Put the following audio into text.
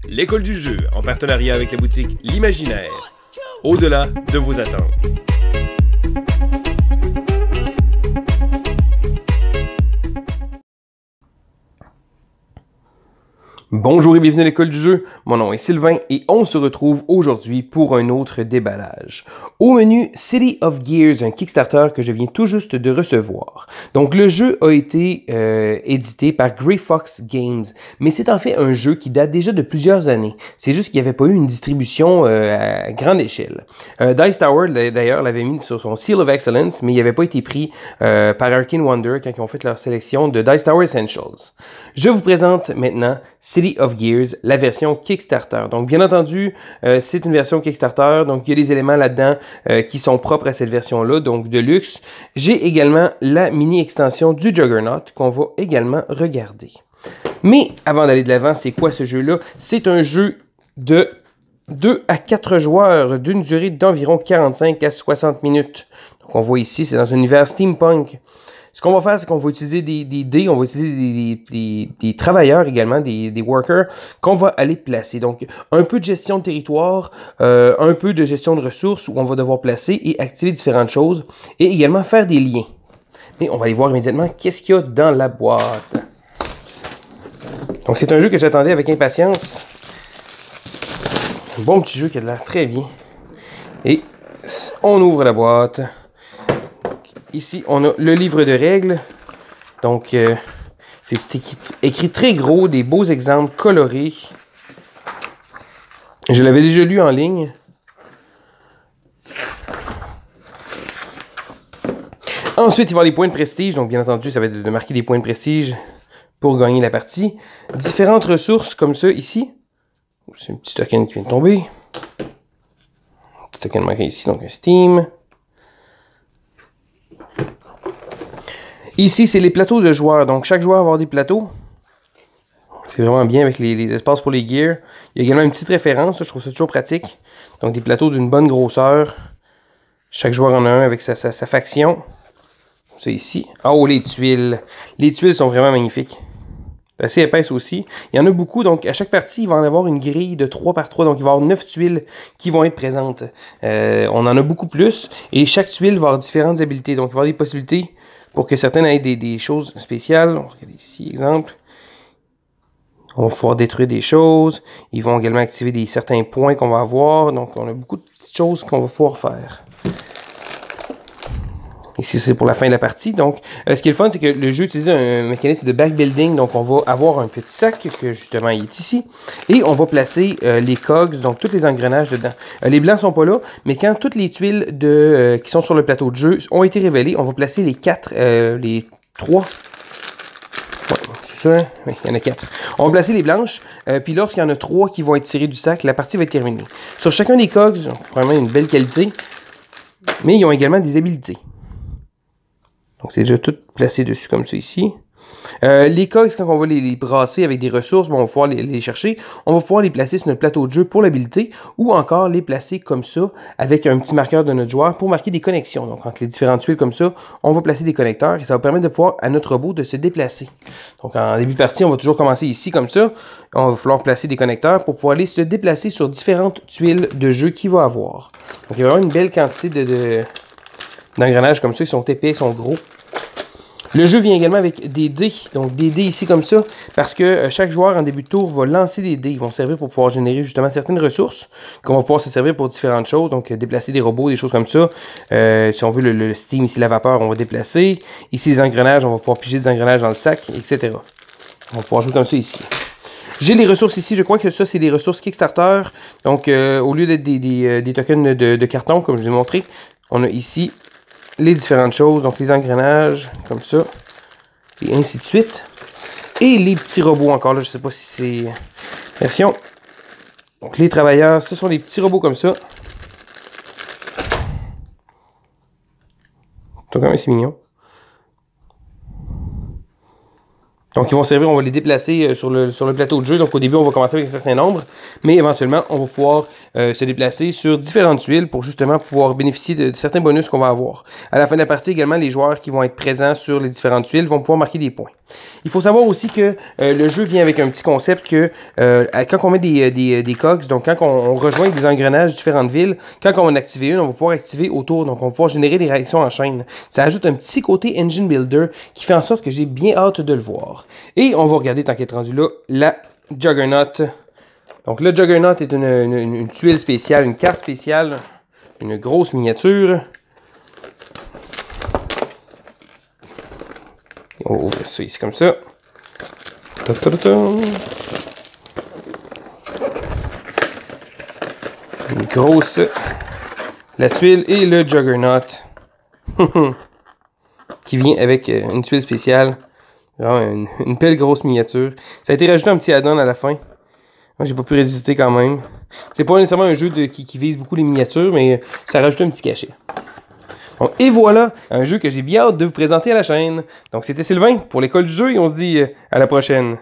l'école du jeu, en partenariat avec la boutique L'Imaginaire. Au-delà de vos attentes. Bonjour et bienvenue à l'école du jeu, mon nom est Sylvain et on se retrouve aujourd'hui pour un autre déballage. Au menu City of Gears, un Kickstarter que je viens tout juste de recevoir. Donc le jeu a été édité par Grey Fox Games, mais c'est en fait un jeu qui date déjà de plusieurs années. C'est juste qu'il n'y avait pas eu une distribution à grande échelle. Dice Tower d'ailleurs l'avait mis sur son Seal of Excellence, mais il n'avait pas été pris par Arcane Wonder quand ils ont fait leur sélection de Dice Tower Essentials. Je vous présente maintenant City of Gears, la version Kickstarter. Donc, bien entendu, c'est une version Kickstarter, donc il y a des éléments là-dedans qui sont propres à cette version-là, donc de luxe. J'ai également la mini-extension du Juggernaut qu'on va également regarder. Mais, avant d'aller de l'avant, c'est quoi ce jeu-là? C'est un jeu de 2 à 4 joueurs d'une durée d'environ 45 à 60 minutes. Donc, on voit ici, c'est dans un univers steampunk. Ce qu'on va faire, c'est qu'on va utiliser des dés, on va utiliser des travailleurs également, des workers, qu'on va aller placer. Donc, un peu de gestion de territoire, un peu de gestion de ressources où on va devoir placer et activer différentes choses, et également faire des liens. Mais on va aller voir immédiatement qu'est-ce qu'il y a dans la boîte. Donc, c'est un jeu que j'attendais avec impatience. Un bon petit jeu qui a l'air très bien. Et on ouvre la boîte. Ici, on a le livre de règles. Donc, c'est écrit très gros, des beaux exemples colorés. Je l'avais déjà lu en ligne. Ensuite, il va y avoir les points de prestige. Donc, bien entendu, ça va être de marquer des points de prestige pour gagner la partie. Différentes ressources comme ça, ici. C'est un petit token qui vient de tomber. Un petit token marqué ici, donc un Steam. Ici, c'est les plateaux de joueurs. Donc, chaque joueur va avoir des plateaux. C'est vraiment bien avec les espaces pour les gears. Il y a également une petite référence. Je trouve ça toujours pratique. Donc, des plateaux d'une bonne grosseur. Chaque joueur en a un avec sa faction. C'est ici. Oh, les tuiles. Les tuiles sont vraiment magnifiques. C'est assez épaisse aussi. Il y en a beaucoup. Donc, à chaque partie, il va en avoir une grille de 3 par 3. Donc, il va y avoir 9 tuiles qui vont être présentes. On en a beaucoup plus. Et chaque tuile va avoir différentes habilités. Donc, il va y avoir des possibilités pour que certaines aient des choses spéciales. On va regarder ici, exemple. On va pouvoir détruire des choses. Ils vont également activer certains points qu'on va avoir. Donc, on a beaucoup de petites choses qu'on va pouvoir faire. Ici, c'est pour la fin de la partie. Donc, ce qui est le fun, c'est que le jeu utilise un mécanisme de backbuilding. Donc, on va avoir un petit sac, que justement, il est ici. Et on va placer les cogs, donc tous les engrenages dedans. Les blancs sont pas là, mais quand toutes les tuiles qui sont sur le plateau de jeu ont été révélées, on va placer les 3. Ouais, c'est ça, oui, il y en a 4. On va placer les blanches, puis lorsqu'il y en a 3 qui vont être tirés du sac, la partie va être terminée. Sur chacun des cogs, vraiment une belle qualité, mais ils ont également des habilités. Donc, c'est déjà tout placé dessus comme ça ici. Les cogs, quand on va les brasser avec des ressources, bon, on va pouvoir les chercher. On va pouvoir les placer sur notre plateau de jeu pour l'habilité ou encore les placer comme ça avec un petit marqueur de notre joueur pour marquer des connexions. Donc, entre les différentes tuiles comme ça, on va placer des connecteurs et ça va permettre de pouvoir à notre robot de se déplacer. Donc, en début de partie, on va toujours commencer ici comme ça. On va falloir placer des connecteurs pour pouvoir aller se déplacer sur différentes tuiles de jeu qu'il va avoir. Donc, il y a vraiment une belle quantité d'engrenages comme ça, ils sont épais, ils sont gros. Le jeu vient également avec des dés, donc des dés ici comme ça, parce que chaque joueur en début de tour va lancer des dés. Ils vont servir pour pouvoir générer justement certaines ressources, qu'on va pouvoir se servir pour différentes choses, donc déplacer des robots, des choses comme ça. Si on veut le steam, ici la vapeur, on va déplacer. Ici les engrenages, on va pouvoir piger des engrenages dans le sac, etc. On va pouvoir jouer comme ça ici. J'ai les ressources ici, je crois que ça c'est des ressources Kickstarter, donc au lieu d'être des tokens de carton, comme je vous ai montré, on a ici les différentes choses, donc les engrenages, comme ça, et ainsi de suite. Et les petits robots encore, là, je ne sais pas si c'est version. Donc les travailleurs, ce sont des petits robots comme ça. C'est quand même assez mignon. Donc, ils vont servir, on va les déplacer sur le plateau de jeu. Donc, au début, on va commencer avec un certain nombre. Mais éventuellement, on va pouvoir se déplacer sur différentes tuiles pour justement pouvoir bénéficier de certains bonus qu'on va avoir. À la fin de la partie, également, les joueurs qui vont être présents sur les différentes tuiles vont pouvoir marquer des points. Il faut savoir aussi que le jeu vient avec un petit concept que quand on met des cogs, donc quand on rejoint des engrenages de différentes villes, quand on va en activer une, on va pouvoir activer autour, donc on va pouvoir générer des réactions en chaîne. Ça ajoute un petit côté engine builder qui fait en sorte que j'ai bien hâte de le voir. Et on va regarder, tant qu'être rendu là, la Juggernaut. Donc le Juggernaut est une tuile spéciale, une carte spéciale, une grosse miniature. On va ouvrir ça ici comme ça. Une grosse. La tuile et le Juggernaut. Qui vient avec une tuile spéciale. Vraiment une belle grosse miniature. Ça a été rajouté un petit add-on à la fin. Moi, j'ai pas pu résister quand même. C'est pas nécessairement un jeu qui vise beaucoup les miniatures, mais ça a rajouté un petit cachet. Donc, et voilà, un jeu que j'ai bien hâte de vous présenter à la chaîne. Donc c'était Sylvain pour l'école du jeu et on se dit à la prochaine.